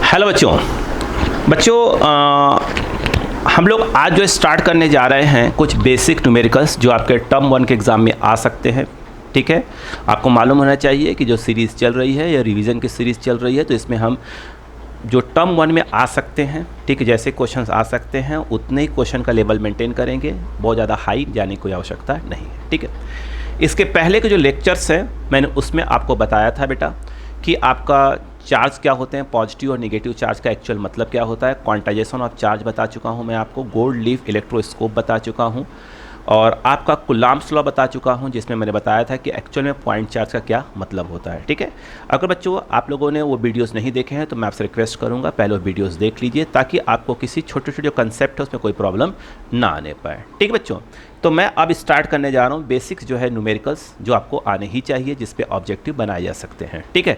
Hello बच्चों हम लोग आज जो स्टार्ट करने जा रहे हैं कुछ बेसिक न्यूमेरिकल्स जो आपके टर्म 1 के एग्ज़ाम में आ सकते हैं। ठीक है, आपको मालूम होना चाहिए कि जो सीरीज़ चल रही है या रिवीजन की सीरीज़ चल रही है तो इसमें हम जो टर्म 1 में आ सकते हैं, ठीक है, जैसे क्वेश्चंस आ सकते हैं उतने ही क्वेश्चन का लेवल मेंटेन करेंगे, बहुत ज़्यादा हाई जाने की कोई आवश्यकता नहीं है। ठीक है, इसके पहले के जो लेक्चर्स हैं मैंने उसमें आपको बताया था बेटा कि आपका चार्ज क्या होते हैं, पॉजिटिव और नेगेटिव चार्ज का एक्चुअल मतलब क्या होता है, क्वांटाइजेशन ऑफ चार्ज बता चुका हूं मैं आपको, गोल्ड लीफ इलेक्ट्रोस्कोप बता चुका हूं और आपका कुलाम्ब्स लॉ बता चुका हूं जिसमें मैंने बताया था कि एक्चुअल में पॉइंट चार्ज का क्या मतलब होता है। ठीक है, अगर बच्चों आप लोगों ने वो वीडियोस नहीं देखे हैं तो मैं आपसे रिक्वेस्ट करूंगा पहले वो वीडियोस देख लीजिए ताकि आपको किसी छोटे छोटे जो कंसेप्ट है उसमें कोई प्रॉब्लम ना आने पाए। ठीक है बच्चों, तो मैं अब स्टार्ट करने जा रहा हूँ बेसिक्स जो है न्यूमेरिकल्स जो आपको आने ही चाहिए जिस पे ऑब्जेक्टिव बनाए जा सकते हैं। ठीक है,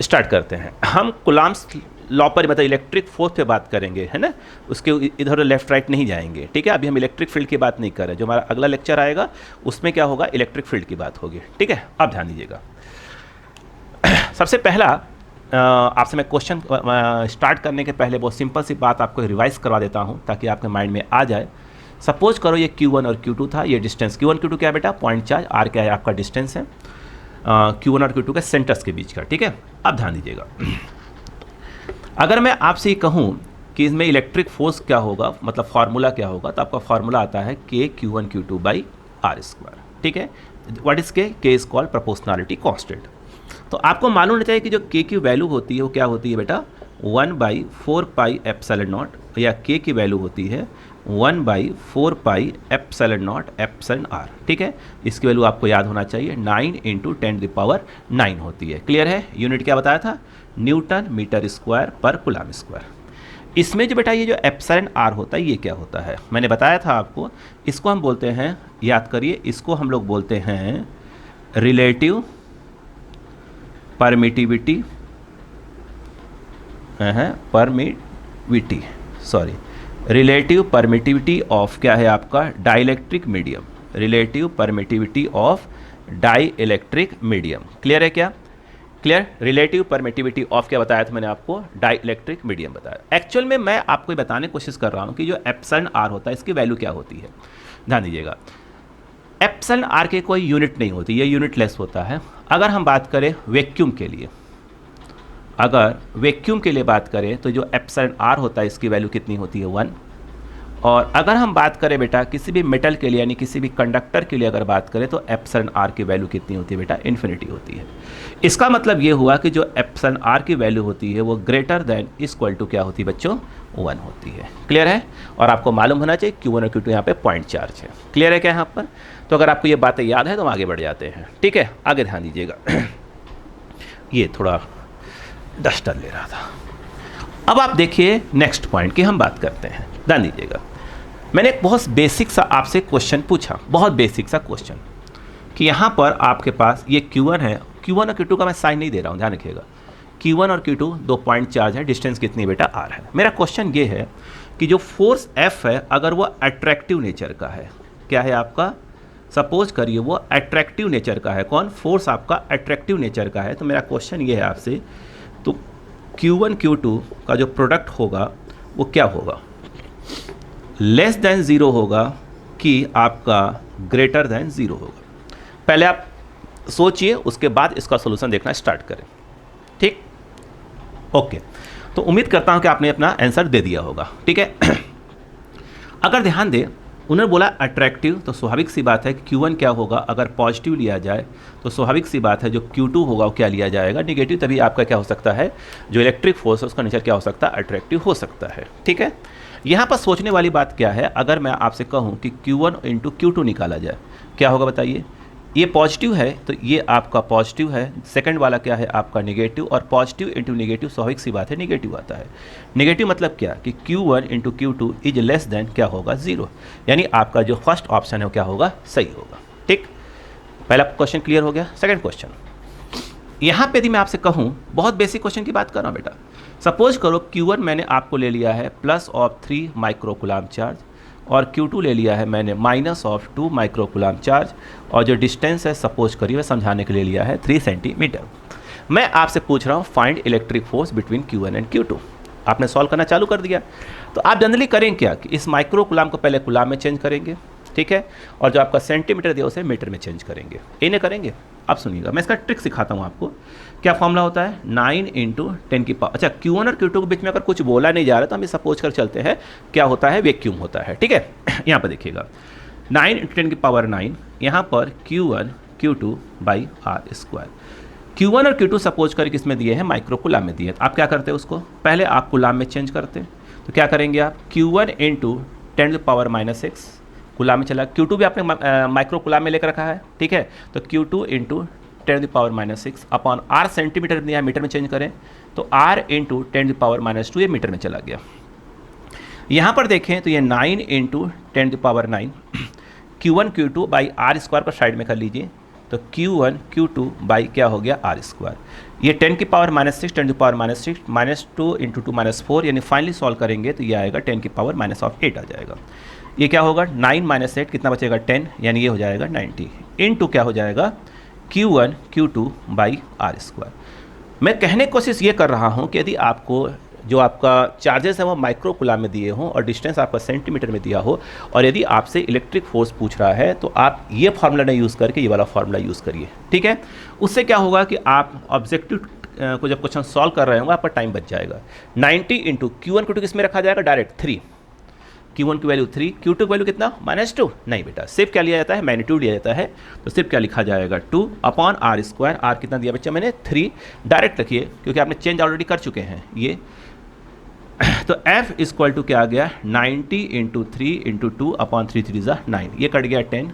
स्टार्ट करते हैं। हम कुलाम्ब्स लॉ पर मतलब इलेक्ट्रिक फोर्स पे बात करेंगे, है ना, उसके इधर लेफ्ट राइट नहीं जाएंगे। ठीक है, अभी हम इलेक्ट्रिक फील्ड की बात नहीं कर रहे, जो हमारा अगला लेक्चर आएगा उसमें क्या होगा, इलेक्ट्रिक फील्ड की बात होगी। ठीक है, अब ध्यान दीजिएगा। सबसे पहला आपसे मैं क्वेश्चन स्टार्ट करने के पहले बहुत सिंपल सी बात आपको रिवाइज करवा देता हूँ ताकि आपके माइंड में आ जाए। सपोज करो ये Q1 और Q2 था, ये डिस्टेंस Q1 Q2 क्या है बेटा, पॉइंट चार्ज, R क्या है आपका डिस्टेंस है Q1 और Q2 के सेंटर्स के बीच का। ठीक है, अब ध्यान दीजिएगा। अगर मैं आपसे ये कहूँ कि इसमें इलेक्ट्रिक फोर्स क्या होगा, मतलब फार्मूला क्या होगा, तो आपका फार्मूला आता है K Q1 Q2 by R square. ठीक है, what is K is called proportionality constant. तो आपको मालूम होना चाहिए कि जो K की वैल्यू होती है वो क्या होती है बेटा, 1/4 पाई एप्सिलॉन नॉट, या K की वैल्यू होती है 1/4 pi epsilon naught epsilon R। ठीक है, इसकी वैल्यू आपको याद होना चाहिए 9 × 10⁹ होती है। क्लियर है, यूनिट क्या बताया था, न्यूटन मीटर स्क्वायर पर कूलम स्क्वायर। इसमें जो बेटा ये जो एप्सिलॉन R होता है ये क्या होता है, मैंने बताया था आपको, इसको हम बोलते हैं, याद करिए, इसको हम लोग बोलते हैं relative permittivity, relative permittivity of क्या है आपका, dielectric medium, relative permittivity of dielectric medium. Clear है क्या, क्लियर, रिलेटिव परमिटिविटी ऑफ क्या बताया था मैंने आपको, डाइलेक्ट्रिक मीडियम बताया। एक्चुअल में मैं आपको बताने की कोशिश कर रहा हूँ कि जो एप्सिलॉन R होता है इसकी वैल्यू क्या होती है। ध्यान दीजिएगा, एप्सिलॉन R के कोई यूनिट नहीं होती, ये यूनिटलेस होता है। अगर हम बात करें वैक्यूम के लिए, अगर वैक्यूम के लिए बात करें तो जो एप्सिलॉन R होता है इसकी वैल्यू कितनी होती है, 1। और अगर हम बात करें बेटा किसी भी मेटल के लिए यानी किसी भी कंडक्टर के लिए अगर बात करें तो एप्सिलॉन R की वैल्यू कितनी होती है बेटा, इन्फिनिटी होती है। इसका मतलब ये हुआ कि जो एप्सिलॉन R की वैल्यू होती है वो ग्रेटर देन इक्वल टू क्या होती है बच्चों, 1 होती है। क्लियर है, और आपको मालूम होना चाहिए Q1 और Q2 यहाँ पे पॉइंट चार्ज है। क्लियर है क्या यहाँ पर, तो अगर आपको ये बातें याद है तो हम आगे बढ़ जाते हैं। ठीक है, आगे ध्यान दीजिएगा। ये थोड़ा डस्टर ले रहा था। अब आप देखिए नेक्स्ट पॉइंट की हम बात करते हैं। ध्यान दीजिएगा, मैंने एक बहुत बेसिक सा आपसे क्वेश्चन पूछा, बहुत बेसिक सा क्वेश्चन, कि यहाँ पर आपके पास ये Q1 है, Q1 और Q2 का मैं साइन नहीं दे रहा हूँ, ध्यान रखिएगा, Q1 और Q2 दो पॉइंट चार्ज है, डिस्टेंस कितनी बेटा, R है। मेरा क्वेश्चन ये है कि जो फोर्स F है अगर वो अट्रैक्टिव नेचर का है, क्या है आपका, सपोज करिए वो अट्रैक्टिव नेचर का है, कौन, फोर्स आपका अट्रैक्टिव नेचर का है, तो मेरा क्वेश्चन ये है आपसे, तो Q1 Q2 का जो प्रोडक्ट होगा वो क्या होगा, लेस देन 0 होगा कि आपका ग्रेटर देन 0 होगा। पहले आप सोचिए, उसके बाद इसका सोल्यूशन देखना स्टार्ट करें। ठीक, ओके, तो उम्मीद करता हूं कि आपने अपना आंसर दे दिया होगा। ठीक है, अगर ध्यान दें, उन्होंने बोला अट्रैक्टिव, तो स्वाभाविक सी बात है कि Q1 क्या होगा, अगर पॉजिटिव लिया जाए तो स्वाभाविक सी बात है जो Q2 होगा वो क्या लिया जाएगा, नेगेटिव, तभी आपका क्या हो सकता है, जो इलेक्ट्रिक फोर्स है उसका नेचर क्या हो सकता है, अट्रैक्टिव हो सकता है। ठीक है, यहाँ पर सोचने वाली बात क्या है, अगर मैं आपसे कहूँ कि Q1 × Q2 निकाला जाए क्या होगा बताइए, ये पॉजिटिव है तो ये आपका पॉजिटिव है, सेकंड वाला क्या है आपका नेगेटिव, और पॉजिटिव इंटू नेगेटिव स्वाभाविक सी बात है नेगेटिव आता है। नेगेटिव मतलब क्या कि Q1 × Q2 is less then क्या होगा, 0, यानी आपका जो फर्स्ट ऑप्शन है वो क्या होगा, सही होगा। ठीक, पहला क्वेश्चन क्लियर हो गया। सेकंड क्वेश्चन, यहाँ पे यदि मैं आपसे कहूँ, बहुत बेसिक क्वेश्चन की बात कर रहा हूँ बेटा, सपोज करो Q1 मैंने आपको ले लिया है +3 माइक्रो कूलम चार्ज और Q2 ले लिया है मैंने -2 माइक्रो कूलम चार्ज, और जो डिस्टेंस है सपोज करिए मैं समझाने के लिए लिया है 3 सेंटीमीटर। मैं आपसे पूछ रहा हूँ find electric force between Q1 and Q2। आपने सॉल्व करना चालू कर दिया। तो आप जनरली करें क्या कि इस माइक्रो कूलाम को पहले कूलाम में चेंज करेंगे, ठीक है, और जो आपका सेंटीमीटर दिया उसे मीटर में चेंज करेंगे। इन्हें करेंगे। अब सुनिएगा, मैं इसका ट्रिक सिखाता हूँ आपको। क्या फॉर्मूला होता है? 9 × 10 की पावर। अच्छा, Q1 और Q2 के बीच में अगर कुछ बोला नहीं जा रहा तो हम सपोज कर चलते हैं क्या होता है, वैक्यूम होता है, ठीक है। यहाँ पर देखिएगा 9 × 10 की पावर 9, यहाँ पर Q1 Q2 by R²। Q1 और Q2 सपोज कर किस में दिए हैं? माइक्रो कूलाम में दिए हैं। आप क्या करते हैं उसको? पहले आप कूलाम में चेंज करते हैं। तो क्या करेंगे आप? Q1 × 10⁻⁻6 कूलाम में चला। Q2 भी आपने माइक्रो कूलाम में लेकर रखा है, ठीक है। तो Q2 × 10⁻⁻6 अपॉन R सेंटीमीटर दिया है, मीटर में चेंज करें तो R × 10⁻⁻2 ये मीटर में चला गया। यहाँ पर देखें तो ये 9 × 10⁻9 Q1 Q2 बाई R² पर साइड में कर लीजिए। तो Q1 Q2 बाई क्या हो गया? R²। ये 10⁻⁻6 10⁻⁻6 -2 × 2 -4, यानी फाइनली सॉल्व करेंगे तो ये आएगा 10⁻⁸ आ जाएगा। ये क्या होगा? 9 - 8 कितना बचेगा? 10, यानी ये हो जाएगा 90 इंटू क्या हो जाएगा? Q1 Q2 by R²। मैं कहने की कोशिश ये कर रहा हूँ कि यदि आपको जो आपका चार्जेस है वो माइक्रो कूलाम में दिए हों और डिस्टेंस आपका सेंटीमीटर में दिया हो, और यदि आपसे इलेक्ट्रिक फोर्स पूछ रहा है तो आप ये फार्मूला नहीं यूज़ करके ये वाला फार्मूला यूज़ करिए, ठीक है। उससे क्या होगा कि आप ऑब्जेक्टिव को जब क्वेश्चन सॉल्व कर रहे होंगे आपका टाइम बच जाएगा। 90 इंटू Q1 Q2 किस में रखा जाएगा? डायरेक्ट 3। Q1 की वैल्यू 3, Q2 की वैल्यू कितना? -2। नहीं बेटा, सिर्फ क्या लिया जाता है? मैग्नीट्यूड लिया जाता है। तो सिर्फ क्या लिखा जाएगा? 2 अपॉन R²। R कितना दिया बच्चा मैंने? 3। डायरेक्ट रखिए क्योंकि आपने चेंज ऑलरेडी कर चुके हैं ये। तो F = क्या आ गया? 90 × 3 × 2 अपॉन 3 3 = 9। ये कट गया 10,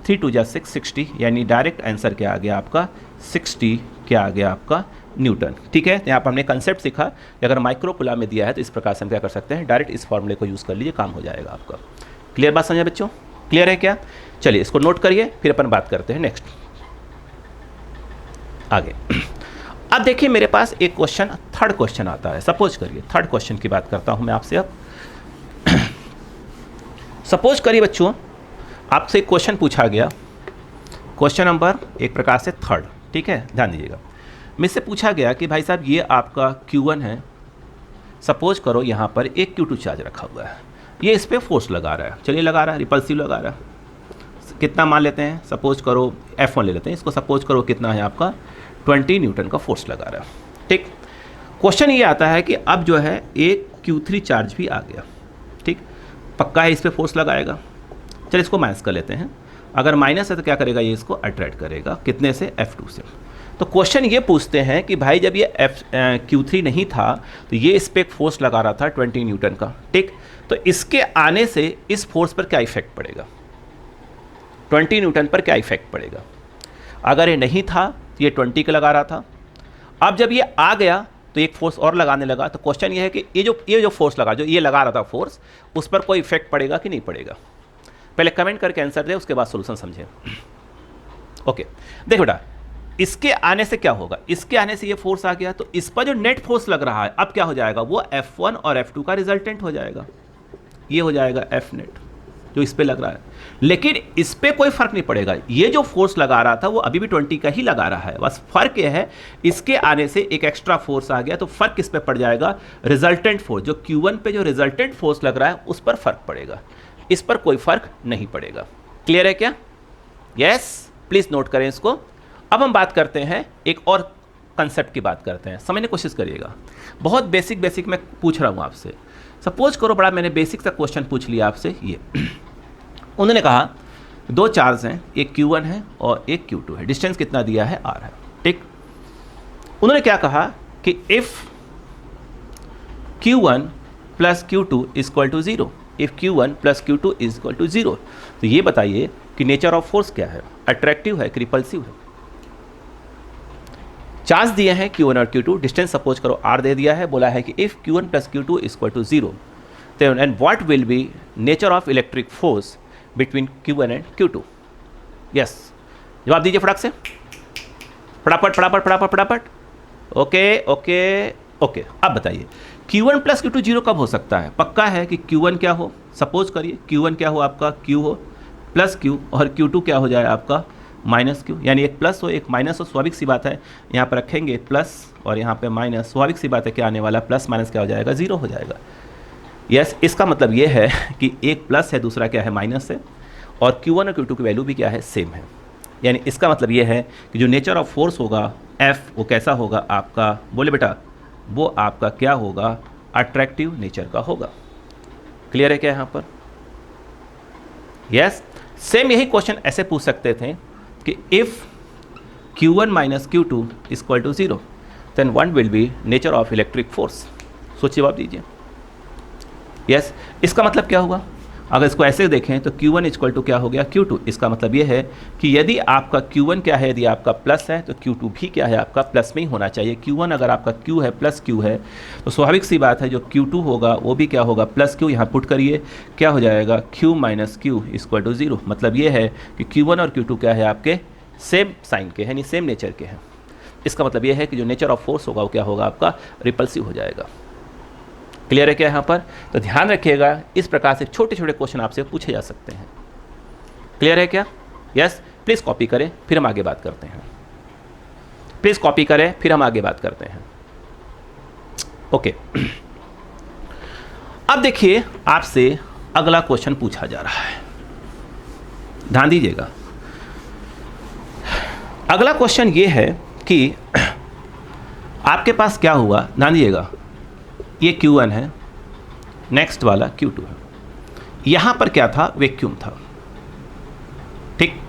3 2 = 6 60, यानी डायरेक्ट आंसर क्या आ गया आपका? 60 क्या आ गया आपका? न्यूटन, ठीक है। यहाँ पर हमने कंसेप्ट सीखा कि अगर माइक्रो कूलाम में दिया है तो इस प्रकार से हम क्या कर सकते हैं? डायरेक्ट इस फॉर्मूले को यूज़ कर लीजिए, काम हो जाएगा आपका। क्लियर बात समझे बच्चों? क्लियर है क्या? चलिए इसको नोट करिए, फिर अपन बात करते हैं नेक्स्ट आगे। अब देखिए मेरे पास एक क्वेश्चन, थर्ड क्वेश्चन आता है। सपोज करिए थर्ड क्वेश्चन की बात करता हूँ मैं आपसे अब। सपोज करिए बच्चों आपसे एक क्वेश्चन पूछा गया, क्वेश्चन नंबर एक प्रकार से थर्ड, ठीक है, ध्यान दीजिएगा। मुझसे पूछा गया कि भाई साहब ये आपका Q1 है, सपोज करो यहाँ पर एक Q2 चार्ज रखा हुआ है, ये इस पर फोर्स लगा रहा है, चलिए लगा रहा है, रिपल्सिव लगा रहा है। कितना मान लेते हैं? सपोज करो F1 ले लेते हैं, इसको सपोज करो कितना है आपका? 20 न्यूटन का फोर्स लगा रहा है, ठीक। क्वेश्चन ये आता है कि अब जो है एक Q3 चार्ज भी आ गया, ठीक, पक्का है इस पर फोर्स लगाएगा। चलिए इसको माइनस कर लेते हैं। अगर माइनस है तो क्या करेगा? ये इसको अट्रैक्ट करेगा, कितने से? F2 से। तो क्वेश्चन ये पूछते हैं कि भाई जब ये Q3 नहीं था तो ये इस पर फोर्स लगा रहा था 20 न्यूटन का, ठीक, तो इसके आने से इस फोर्स पर क्या इफेक्ट पड़ेगा? 20 न्यूटन पर क्या इफेक्ट पड़ेगा? अगर ये नहीं था तो ये 20 का लगा रहा था, अब जब ये आ गया तो एक फोर्स और लगाने लगा। तो क्वेश्चन ये है कि ये जो फोर्स लगा, जो ये लगा रहा था फोर्स, उस पर कोई इफेक्ट पड़ेगा कि नहीं पड़ेगा? पहले कमेंट करके आंसर दे, उसके बाद सोल्यूशन समझें। ओके, देखो बेटा, इसके आने से क्या होगा? इसके आने से ये फोर्स आ गया, तो इस पर जो नेट फोर्स लग रहा है अब क्या हो जाएगा? वो F1 और F2 का रिजल्टेंट हो जाएगा। ये हो जाएगा F नेट जो इस पे लग रहा है, लेकिन इस पे कोई फर्क नहीं पड़ेगा। ये जो फोर्स लगा रहा था वो अभी भी 20 का ही लगा रहा है, बस फर्क ये है इसके आने से एक एक्स्ट्रा फोर्स आ गया, तो फर्क किस पे पड़ जाएगा? रिजल्टेंट फोर्स, जो Q1 पे जो रिजल्टेंट फोर्स लग रहा है उस पर फर्क पड़ेगा, इस पर कोई फर्क नहीं पड़ेगा। क्लियर है क्या? यस, प्लीज नोट करें इसको। अब हम बात करते हैं एक और कंसेप्ट की बात करते हैं, समझने की कोशिश करिएगा। बहुत बेसिक मैं पूछ रहा हूँ आपसे। सपोज करो बड़ा मैंने बेसिक सा क्वेश्चन पूछ लिया आपसे, ये उन्होंने कहा दो चार्ज हैं, एक Q1 है और एक Q2 है, डिस्टेंस कितना दिया है? R है, ठीक। उन्होंने क्या कहा कि if Q1 plus Q2 equal to 0, if Q1 plus Q2 equal to 0, तो ये बताइए कि नेचर ऑफ फोर्स क्या है? अट्रैक्टिव है कि रिपल्सिव है? चार्ज दिए हैं Q1 और Q2, डिस्टेंस सपोज करो R दे दिया है, बोला है कि if Q1 plus Q2 equal to 0, then and what will be nature of electric force between Q1 and Q2? Yes, जवाब दीजिए फटाक से, फटाफट। ओके। अब बताइए Q1 प्लस Q2 0 कब हो सकता है? पक्का है कि Q1 क्या हो? सपोज करिए Q1 क्या हो आपका? Q हो प्लस Q, और Q2 क्या हो जाए आपका? माइनस क्यू, यानी एक प्लस हो एक माइनस हो, स्वाभाविक सी बात है यहाँ पर रखेंगे प्लस और यहाँ पे माइनस, स्वाभाविक सी बात है क्या आने वाला, प्लस माइनस क्या हो जाएगा, जीरो हो जाएगा। यस, इसका मतलब ये है कि एक प्लस है दूसरा क्या है माइनस है, और Q1 और Q2 की वैल्यू भी क्या है सेम है। यानी इसका मतलब ये है कि जो नेचर ऑफ फोर्स होगा F वो कैसा होगा आपका, बोले बेटा, वो आपका क्या होगा, अट्रैक्टिव नेचर का होगा। क्लियर है क्या यहाँ पर? यस, सेम यही क्वेश्चन ऐसे पूछ सकते थे कि if Q1 minus Q2 equal to 0 then one will be nature of electric force. सोचिए, जवाब दीजिए। यस, इसका मतलब क्या होगा, अगर इसको ऐसे देखें तो Q1 इक्वल टू क्या हो गया, Q2। इसका मतलब ये है कि यदि आपका Q1 क्या है, यदि आपका प्लस है तो Q2 भी क्या है आपका प्लस में ही होना चाहिए। Q1 अगर आपका Q है प्लस Q है तो स्वाभाविक सी बात है जो Q2 होगा वो भी क्या होगा, प्लस Q। यहाँ पुट करिए, क्या हो जाएगा, Q minus Q equal to 0। मतलब ये है कि Q1 और Q2 क्या है आपके सेम साइन के हैं, यानी सेम नेचर के हैं। इसका मतलब ये है कि जो नेचर ऑफ फोर्स होगा वो क्या होगा आपका, रिपल्सिव हो जाएगा। क्लियर है क्या यहाँ पर? तो ध्यान रखिएगा, इस प्रकार से छोटे छोटे क्वेश्चन आपसे पूछे जा सकते हैं। क्लियर है क्या? यस, प्लीज़ कॉपी करें फिर हम आगे बात करते हैं। प्लीज़ कॉपी करें फिर हम आगे बात करते हैं। ओके, अब देखिए आपसे अगला क्वेश्चन पूछा जा रहा है, ध्यान दीजिएगा। अगला क्वेश्चन ये है कि आपके पास क्या हुआ, ध्यान दीजिएगा, ये Q1 है, नेक्स्ट वाला Q2 है। यहाँ पर क्या था, वैक्यूम था। ठीक,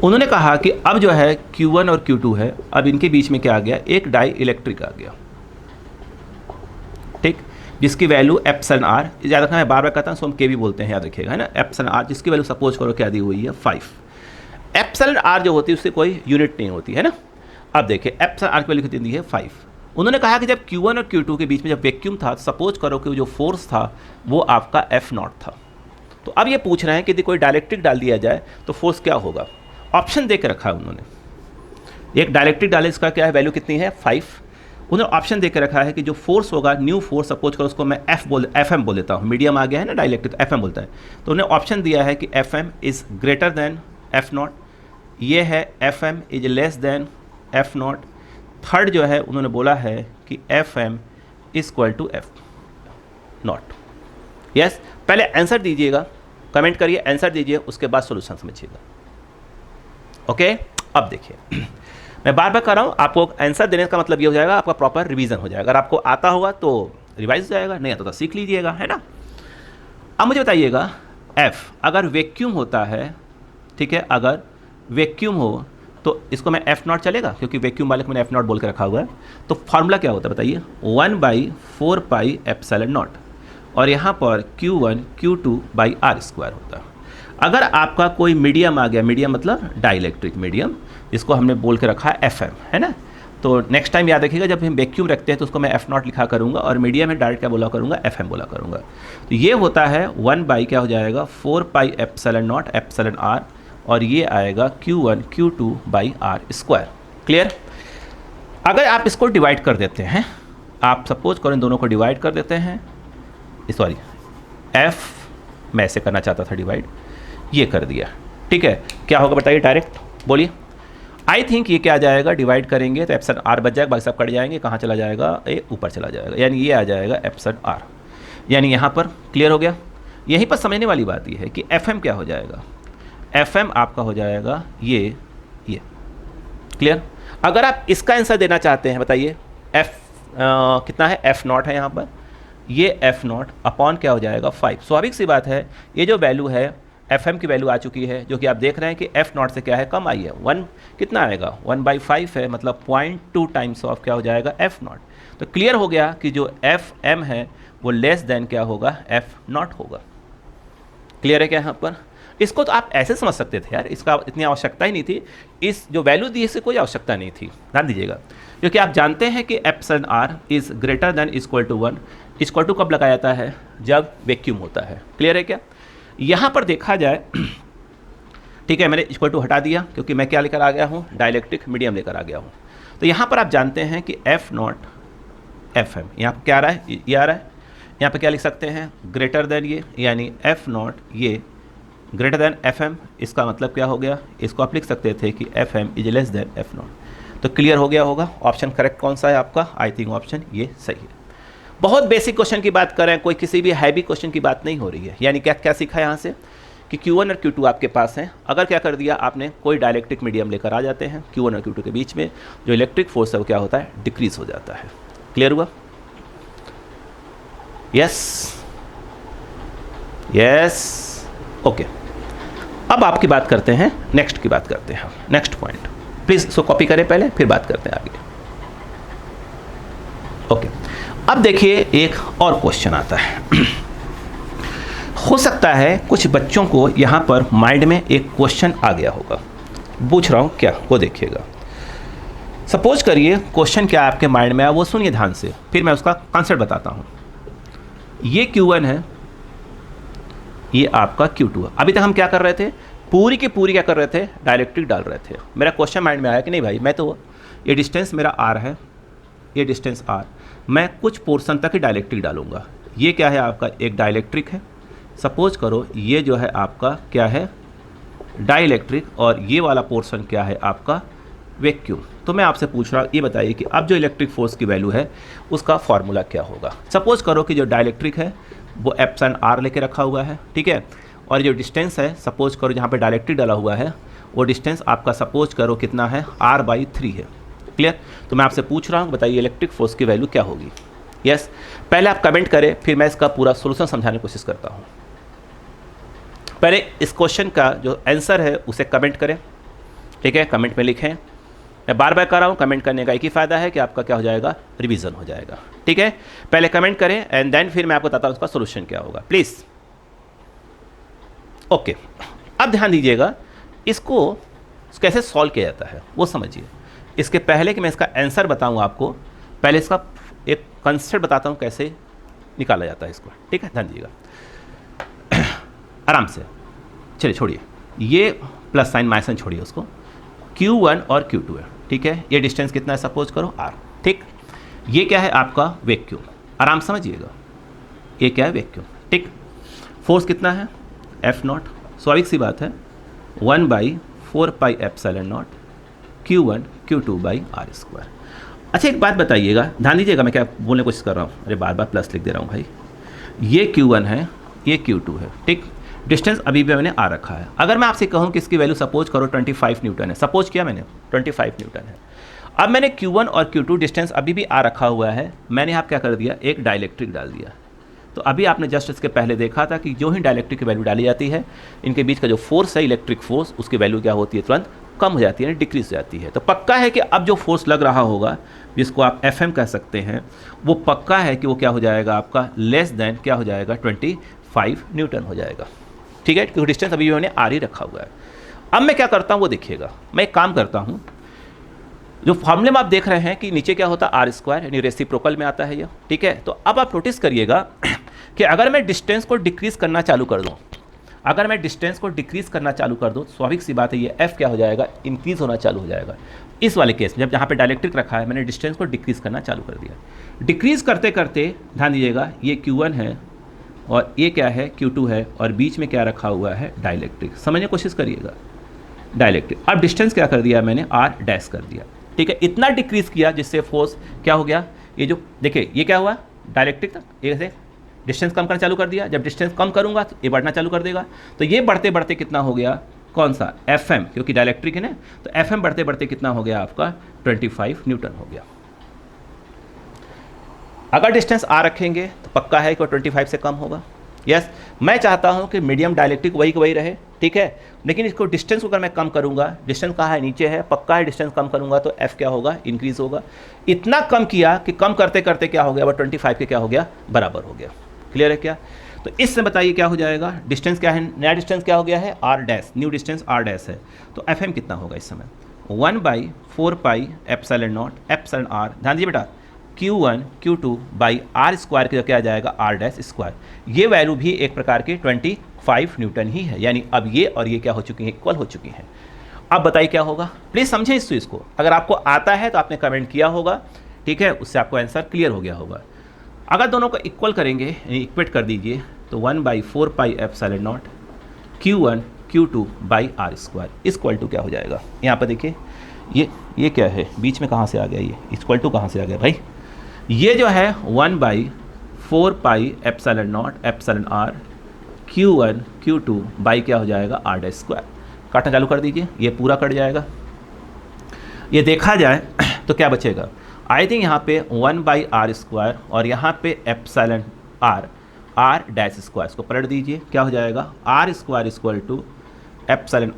उन्होंने कहा कि अब जो है Q1 और Q2 है, अब इनके बीच में क्या आ गया, एक डाई इलेक्ट्रिक आ गया। ठीक, जिसकी वैल्यू एप्सिलॉन आर, याद रखना मैं बार बार कहता हूँ, सो हम के भी बोलते हैं, याद रखिएगा, है ना। एप्सिलॉन आर जिसकी वैल्यू सपोज करो क्या दी हुई है 5। एप्सिलॉन आर जो होती है उससे कोई यूनिट नहीं होती है ना। अब देखिए एप्सिलॉन आर की वैल्यू कितनी दी है 5। उन्होंने कहा कि जब Q1 और Q2 के बीच में जब वैक्यूम था, सपोज करो कि जो फोर्स था वो आपका F0 था। तो अब ये पूछ रहे हैं कि यदि कोई डायलेक्ट्रिक डाल दिया जाए तो फोर्स क्या होगा। ऑप्शन दे के रखा है उन्होंने, एक डायलेक्ट्रिक डाले, इसका क्या है वैल्यू कितनी है 5। उन्होंने ऑप्शन दे के रखा है कि जो फोर्स होगा, न्यू फोर्स, सपोज करो उसको मैं FM बोल देता हूँ, मीडियम आ गया है ना डायलेक्ट्रिक, तो FM बोलता है। तो उन्होंने ऑप्शन दिया है कि FM is greater then F0, ये है FM is less than F0। Third जो है उन्होंने बोला है कि FM equal to F0। Yes, पहले आंसर दीजिएगा, कमेंट करिए, आंसर दीजिए, उसके बाद सॉल्यूशन समझिएगा। ओके, अब देखिए मैं बार बार कर रहा हूँ, आपको आंसर देने का मतलब ये हो जाएगा आपका प्रॉपर रिवीजन हो जाएगा। अगर आपको आता होगा तो रिवाइज हो जाएगा, नहीं आता तो सीख लीजिएगा, है ना। अब मुझे बताइएगा, F अगर वैक्यूम होता है, ठीक है, अगर वैक्यूम हो तो इसको मैं F0 चलेगा, क्योंकि वैक्यूम वाले को मैंने F0 बोल के रखा हुआ है। तो फार्मूला क्या होता है बताइए, 1/4 पाई एप्सिलॉन नॉट, और यहाँ पर Q1 Q2/r² होता है। अगर आपका कोई मीडियम आ गया, मीडियम मतलब डाइलेक्ट्रिक मीडियम, जिसको हमने बोल के रखा है FM, है ना। तो नेक्स्ट टाइम याद रखिएगा, जब हम वैक्यूम रखते हैं तो उसको मैं F0 लिखा करूँगा, और मीडियम में डायरेक्ट क्या बोला करूँगा, FM बोला करूँगा। तो ये होता है 1 क्या हो जाएगा 4 पाई एप्सिलॉन नॉट एप्सिलॉन r, और ये आएगा Q1 Q2/r²। क्लियर? अगर आप इसको डिवाइड कर देते हैं, आप सपोज करो इन दोनों को डिवाइड कर देते हैं, सॉरी F मैं ऐसे करना चाहता था डिवाइड, ये कर दिया, ठीक है, क्या होगा बताइए, डायरेक्ट बोलिए। आई थिंक ये क्या आ जाएगा, डिवाइड करेंगे तो एप्सिलॉन आर बच जाएगा, बाकी सब कट जाएंगे, कहाँ चला जाएगा, ये ऊपर चला जाएगा, यानी ये आ जाएगा एप्सिलॉन आर। यानी यहाँ पर क्लियर हो गया। यहीं पर समझने वाली बात ये है कि FM क्या हो जाएगा, FM आपका हो जाएगा ये क्लियर। अगर आप इसका आंसर देना चाहते हैं बताइए, कितना है, F0 है यहाँ पर, ये F0 अपॉन क्या हो जाएगा 5। स्वाभाविक सी बात है, ये जो वैल्यू है FM की वैल्यू आ चुकी है, जो कि आप देख रहे हैं कि F0 से क्या है कम आई है, 1 कितना आएगा 1/5 है, मतलब 0.2 टाइम्स ऑफ क्या हो जाएगा F0। तो क्लियर हो गया कि जो FM है वो लेस देन क्या होगा, F0 होगा। क्लियर है क्या यहाँ पर? इसको तो आप ऐसे समझ सकते थे यार, इसका इतनी आवश्यकता ही नहीं थी, इस जो वैल्यू दी इससे कोई आवश्यकता नहीं थी। ध्यान दीजिएगा, क्योंकि आप जानते हैं कि epsilon r is greater than equal to 1। Equal to कब लगाया जाता है, जब वैक्यूम होता है। क्लियर है क्या? यहाँ पर देखा जाए, ठीक है, मैंने इक्वल टू हटा दिया क्योंकि मैं क्या लेकर आ गया हूँ, डाइलेक्ट्रिक मीडियम लेकर आ गया हूँ। तो यहाँ पर आप जानते हैं कि F0 FM, यहाँ पर क्या आ रहा है, ये आ रहा है, यहाँ पर क्या लिख सकते हैं, ग्रेटर देन ये, यानी F0 ये ग्रेटर देन एफ एम, इसका मतलब क्या हो गया, इसको आप लिख सकते थे कि F M is less than F naught. तो क्लियर हो गया होगा। ऑप्शन करेक्ट कौन सा है आपका, आई थिंक ऑप्शन ये सही है। बहुत बेसिक क्वेश्चन की बात करें, कोई किसी भी हैवी क्वेश्चन की बात नहीं हो रही है। यानी क्या क्या सीखा यहाँ से कि Q1 और Q2 आपके पास हैं। अगर क्या कर दिया आपने, कोई डायलेक्ट्रिक मीडियम लेकर आ जाते हैं, Q1 और Q2 के बीच में जो इलेक्ट्रिक फोर्स है वो क्या होता है, डिक्रीज हो जाता है। क्लियर हुआ? Yes yes okay. अब आपकी बात करते हैं, नेक्स्ट की बात करते हैं, नेक्स्ट पॉइंट प्लीज इसको कॉपी करें पहले, फिर बात करते हैं आगे। ओके अब देखिए एक और क्वेश्चन आता है। हो सकता है कुछ बच्चों को यहाँ पर माइंड में एक क्वेश्चन आ गया होगा, पूछ रहा हूँ क्या, वो देखिएगा। सपोज करिए क्वेश्चन क्या आपके माइंड में आया वो सुनिए ध्यान से, फिर मैं उसका कॉन्सेप्ट बताता हूँ। ये Q1 है, ये आपका Q2 है। अभी तक हम क्या कर रहे थे, पूरी की पूरी क्या कर रहे थे, डायलेक्ट्रिक डाल रहे थे। मेरा क्वेश्चन माइंड में आया कि नहीं भाई, मैं तो ये डिस्टेंस मेरा R है, ये डिस्टेंस R, मैं कुछ पोर्शन तक ही डायलेक्ट्रिक डालूंगा। ये क्या है आपका, एक डायलेक्ट्रिक है। सपोज करो ये जो है आपका क्या है, डाइलेक्ट्रिक, और ये वाला पोर्शन क्या है आपका, वैक्यूम। तो मैं आपसे पूछ रहा हूँ, ये बताइए कि अब जो इलेक्ट्रिक फोर्स की वैल्यू है उसका फॉर्मूला क्या होगा। सपोज करो कि जो डाइलेक्ट्रिक है वो एप्सिलॉन R लेके रखा हुआ है, ठीक है, और जो डिस्टेंस है सपोज करो जहाँ पे डायलेक्ट्रिक डाला हुआ है वो डिस्टेंस आपका सपोज करो कितना है, R/3 है। क्लियर? तो मैं आपसे पूछ रहा हूँ बताइए इलेक्ट्रिक फोर्स की वैल्यू क्या होगी। यस पहले आप कमेंट करें, फिर मैं इसका पूरा सोल्यूशन समझाने की कोशिश करता हूँ। पहले इस क्वेश्चन का जो आंसर है उसे कमेंट करें, ठीक है, कमेंट में लिखें। मैं बार बार कर रहा हूँ, कमेंट करने का एक ही फ़ायदा है कि आपका क्या हो जाएगा, रिवीजन हो जाएगा। ठीक है, पहले कमेंट करें एंड देन फिर मैं आपको बताता हूँ उसका सोल्यूशन क्या होगा, प्लीज़। ओके अब ध्यान दीजिएगा, इसको कैसे सॉल्व किया जाता है वो समझिए। इसके पहले कि मैं इसका आंसर बताऊँ आपको, पहले इसका एक कंसेप्ट बताता हूँ कैसे निकाला जाता है इसको। ठीक है, ध्यान दीजिएगा आराम से। चलिए छोड़िए ये प्लस साइन माइनस साइन छोड़िए उसको। Q1 और Q2 है, ठीक है, ये डिस्टेंस कितना है सपोज करो R। ठीक, ये क्या है आपका वैक्यूम, आराम समझिएगा, ये क्या है वैक्यूम। ठीक, फोर्स कितना है F0, स्वाभाविक सी बात है 1/4πε0 Q1 Q2/R²। अच्छा एक बात बताइएगा, ध्यान दीजिएगा मैं क्या बोलने की कोशिश कर रहा हूँ। अरे बार बार प्लस लिख दे रहा हूँ भाई। ये Q1 है, ये Q2 है। ठीक, डिस्टेंस अभी भी मैंने R रखा है। अगर मैं आपसे कहूँ कि इसकी वैल्यू सपोज करो 25 न्यूटन है, सपोज किया मैंने 25 न्यूटन है। अब मैंने Q1 और Q2 डिस्टेंस अभी भी R रखा हुआ है, मैंने यहाँ क्या कर दिया, एक डाइलेक्ट्रिक डाल दिया। तो अभी आपने जस्ट इसके पहले देखा था कि जो ही डाइलेक्ट्रिक की वैल्यू डाली जाती है, इनके बीच का जो फोर्स है इलेक्ट्रिक फोर्स, उसकी वैल्यू क्या होती है, तुरंत कम हो जाती है, डिक्रीज हो जाती है। तो पक्का है कि अब जो फोर्स लग रहा होगा, जिसको आप FM कह सकते हैं, वो पक्का है कि वो क्या हो जाएगा आपका, लेस देन क्या हो जाएगा 25 न्यूटन हो जाएगा। ठीक है, क्योंकि डिस्टेंस अभी मैंने R ही रखा हुआ है। अब मैं क्या करता हूँ वो देखिएगा, मैं एक काम करता हूँ, जो फॉर्मूले में आप देख रहे हैं कि नीचे क्या होता है R², यानी रेसिप्रोकल में आता है ये। ठीक है, तो अब आप नोटिस करिएगा कि अगर मैं डिस्टेंस को डिक्रीज करना चालू कर दूँ, अगर मैं डिस्टेंस को डिक्रीज करना चालू कर दूँ, स्वाभाविक सी बात है ये F क्या हो जाएगा, इंक्रीज होना चालू हो जाएगा। इस वाले केस में जब जहाँ पे डायलेक्ट्रिक रखा है, मैंने डिस्टेंस को डिक्रीज करना चालू कर दिया। डिक्रीज करते करते ध्यान दीजिएगा, ये Q1 है और ये क्या है Q2 है, और बीच में क्या रखा हुआ है, डाइलेक्ट्रिक। समझने की कोशिश करिएगा, डाइलेक्ट्रिक। अब डिस्टेंस क्या कर दिया मैंने, R' कर दिया। ठीक है, इतना डिक्रीज किया जिससे फोर्स क्या हो गया, ये जो देखिए ये क्या हुआ, डाइलेक्ट्रिक तक ऐसे डिस्टेंस कम करना चालू कर दिया। जब डिस्टेंस कम करूंगा तो ये बढ़ना चालू कर देगा। तो ये बढ़ते बढ़ते कितना हो गया, कौन सा, FM, क्योंकि डाइलेक्ट्रिक है ना, तो FM बढ़ते बढ़ते कितना हो गया आपका, 25 न्यूटन हो गया। अगर डिस्टेंस R रखेंगे तो पक्का है कि 25 से कम होगा। यस, मैं चाहता हूं कि मीडियम डायलेक्ट्रिक वही का वही रहे, ठीक है, लेकिन इसको डिस्टेंस को अगर मैं कम करूंगा, डिस्टेंस कहाँ है, नीचे है, पक्का है डिस्टेंस कम करूंगा तो F क्या होगा, इंक्रीज होगा। इतना कम किया कि कम करते करते क्या हो गया, 25 के क्या हो गया, बराबर हो गया। क्लियर है क्या? तो इससे बताइए क्या हो जाएगा, डिस्टेंस क्या है, नया डिस्टेंस क्या हो गया है, R', न्यू डिस्टेंस R' है। तो FM कितना होगा इस समय, 1/4πε0 εr। ध्यान दीजिए बेटा, Q1 Q2/R² का क्या आ जाएगा, R'²। ये वैल्यू भी एक प्रकार के 25 न्यूटन ही है, यानी अब ये और ये क्या हो चुकी हैं, इक्वल हो चुकी हैं। अब बताइए क्या होगा, प्लीज़ समझें इस चीज़ को। अगर आपको आता है तो आपने कमेंट किया होगा, ठीक है, उससे आपको आंसर क्लियर हो गया होगा। अगर दोनों को इक्वल करेंगे, इक्वेट कर दीजिए, तो 1/4πε0 Q1 Q2 by R square equal to क्या हो जाएगा, यहाँ पर देखिए ये क्या है, बीच में कहाँ से आ गया, ये इक्वल टू कहाँ से आ गया भाई, ये जो है 1/4 pi epsilon naught epsilon R Q1 Q2 by क्या हो जाएगा आर डैश स्क्वायर। काटना चालू कर दीजिए, ये पूरा कट जाएगा। ये देखा जाए तो क्या बचेगा, आई थिंक यहाँ पे 1/r स्क्वायर और यहाँ पे एप्सिलॉन आर डैश स्क्वायर, इसको पलट दीजिए, क्या हो जाएगा R square equal to epsilon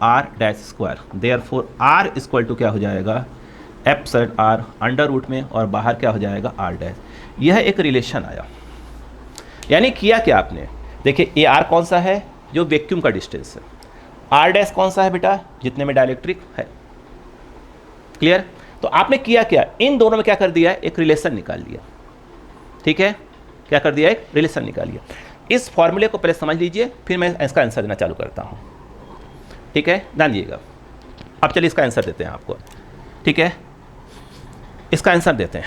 R dash square. Therefore R equal to क्या हो जाएगा एप्सिलॉन आर अंडर रूट में और बाहर क्या हो जाएगा आर डैश। यह एक रिलेशन आया, यानी किया क्या आपने, देखिए ये आर कौन सा है, जो वैक्यूम का डिस्टेंस है, आर डैश कौन सा है बेटा, जितने में डाइलेक्ट्रिक है। क्लियर। तो आपने किया क्या, इन दोनों में क्या कर दिया है, एक रिलेशन निकाल लिया। ठीक है, क्या कर दिया, एक रिलेशन निकाल लिया। इस फॉर्मूले को पहले समझ लीजिए, फिर मैं इसका आंसर देना चालू करता हूँ। ठीक है, ध्यान दीजिएगा। अब चलिए इसका आंसर देते हैं आपको। ठीक है, इसका आंसर देते हैं।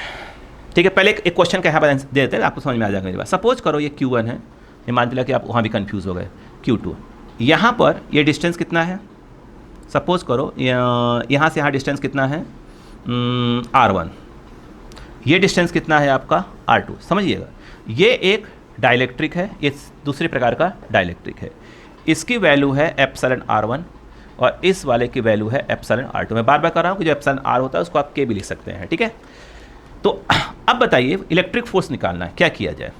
ठीक है, पहले एक क्वेश्चन का यहाँ पर दे देते हैं, आपको समझ में आ जाएगा मेरी बात। सपोज करो ये Q1 है, ये मान लिया कि आप वहाँ भी कंफ्यूज हो गए, Q2, यहाँ पर ये डिस्टेंस कितना है, सपोज करो यहाँ से यहाँ डिस्टेंस कितना है R1, ये डिस्टेंस कितना है आपका R2। समझिएगा, ये एक डाइलेक्ट्रिक है, ये दूसरे प्रकार का डाइलेक्ट्रिक है, इसकी वैल्यू है एप्सिलॉन R1 और इस वाले की वैल्यू है एप्सिलॉन R2। मैं बार बार कर रहा हूँ कि जो एप्सिलॉन R होता है उसको आप K भी लिख सकते हैं। ठीक है, तो अब बताइए इलेक्ट्रिक फोर्स निकालना है, क्या किया जाए।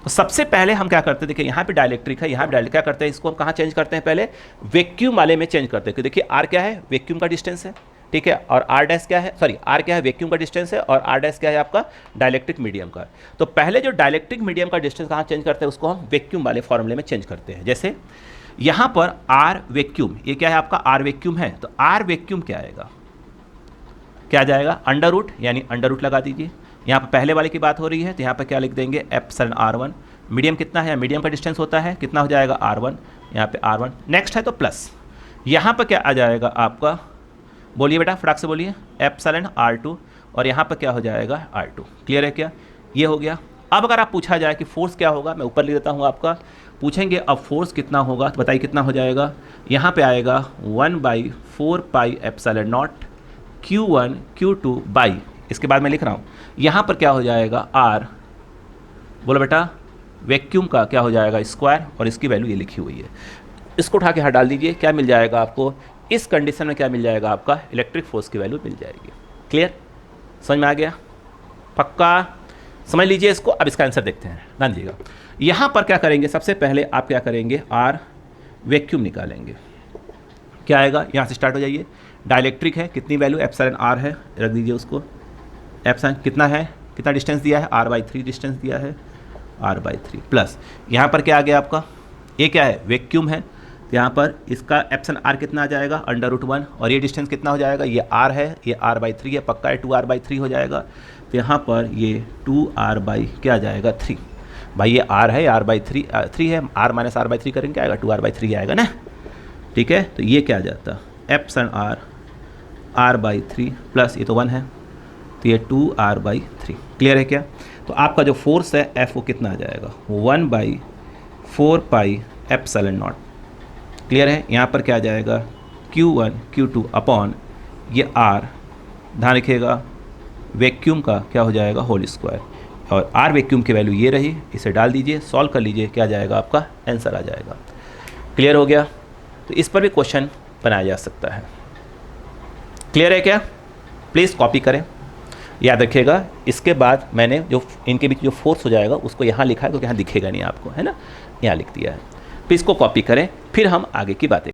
तो सबसे पहले हम क्या करते हैं, देखिए यहाँ पे डाइलेक्ट्रिक है, यहाँ पे डाइलेक्ट्रिक, क्या करते हैं, इसको हम कहाँ चेंज करते हैं, पहले वैक्यूम वाले में चेंज करते हैं। कि देखिए R क्या है, वैक्यूम का डिस्टेंस है। ठीक है, और R डैश क्या है, सॉरी R क्या है, वैक्यूम का डिस्टेंस है, और R डैश क्या है आपका डाइलेक्ट्रिक मीडियम का। तो पहले जो डाइलेक्ट्रिक मीडियम का डिस्टेंस कहाँ चेंज करते हैं, उसको हम वैक्यूम वाले फॉर्मूले में चेंज करते हैं। जैसे यहाँ पर R वैक्यूम, ये क्या है आपका R वैक्यूम है, तो R वैक्यूम क्या आएगा, क्या आ जाएगा अंडर रूट, यानी अंडर रूट लगा दीजिए। यहाँ पर पहले वाले की बात हो रही है, तो यहाँ पर क्या लिख देंगे एप्सिलॉन R1। मीडियम कितना है, मीडियम का डिस्टेंस होता है, कितना हो जाएगा R1, यहाँ पे R1। नेक्स्ट है तो प्लस, यहाँ पर क्या आ जाएगा आपका, बोलिए बेटा फटाक से बोलिए, एप्सिलॉन R2 और यहाँ पर क्या हो जाएगा R2। क्लियर है क्या, ये हो गया। अब अगर आप पूछा जाए कि फोर्स क्या होगा, मैं ऊपर लिख देता हूँ आपका, पूछेंगे अब फोर्स कितना होगा, तो बताइए कितना हो जाएगा। यहाँ पे आएगा 1/4 pi epsilon not Q1 Q2 by, इसके बाद मैं लिख रहा हूँ यहाँ पर क्या हो जाएगा R, बोलो बेटा वैक्यूम का क्या हो जाएगा स्क्वायर, और इसकी वैल्यू ये लिखी हुई है। इसको उठा के यहाँ डाल दीजिए, क्या मिल जाएगा आपको, इस कंडीशन में क्या मिल जाएगा आपका इलेक्ट्रिक फोर्स की वैल्यू मिल जाएगी। क्लियर, समझ में आ गया, पक्का समझ लीजिए इसको। अब इसका आंसर देखते हैं, ध्यान दीजिएगा। यहाँ पर क्या करेंगे, सबसे पहले आप क्या करेंगे, R वैक्यूम निकालेंगे। क्या आएगा, यहाँ से स्टार्ट हो जाइए, डाइलेक्ट्रिक है, कितनी वैल्यू एप्सिलॉन R है, रख दीजिए उसको। एप्सिलॉन कितना है, कितना डिस्टेंस दिया है, R/3 डिस्टेंस दिया है, R/3 प्लस यहाँ पर क्या आ गया आपका, ये क्या है वैक्यूम है, तो यहाँ पर इसका एप्सिलॉन R कितना आ जाएगा अंडर रूट 1, और ये डिस्टेंस कितना हो जाएगा, ये R है, ये R/3 है, पक्का है 2R/3 हो जाएगा। तो यहाँ पर ये 2R/ क्या आ जाएगा 3, भाई ये R है, R/3 है, R माइनस R/3 करेंगे क्या आएगा, 2R/3 आएगा ना। ठीक है, तो ये क्या आ जाता एप्सिलॉन R/3 प्लस ये तो 1 है, तो ये 2R/3। क्लियर है क्या। तो आपका जो फोर्स है F वो कितना आ जाएगा 1/4 पाई एप्सिलॉन नॉट। क्लियर है, यहाँ पर क्या आ जाएगा Q1 Q2 अपॉन ये R, ध्यान रखिएगा वैक्यूम का क्या हो जाएगा होल स्क्वायर, और R वैक्यूम की वैल्यू ये रही, इसे डाल दीजिए, सॉल्व कर लीजिए, क्या आ जाएगा आपका आंसर आ जाएगा। क्लियर हो गया, तो इस पर भी क्वेश्चन बनाया जा सकता है। क्लियर है क्या, प्लीज़ कॉपी करें, याद रखिएगा। इसके बाद मैंने जो इनके बीच जो फोर्स हो जाएगा उसको यहाँ लिखा है, क्योंकि यहाँ दिखेगा नहीं आपको, है ना, यहाँ लिख दिया है। प्लीज़ इसको कॉपी करें, फिर हम आगे की बातें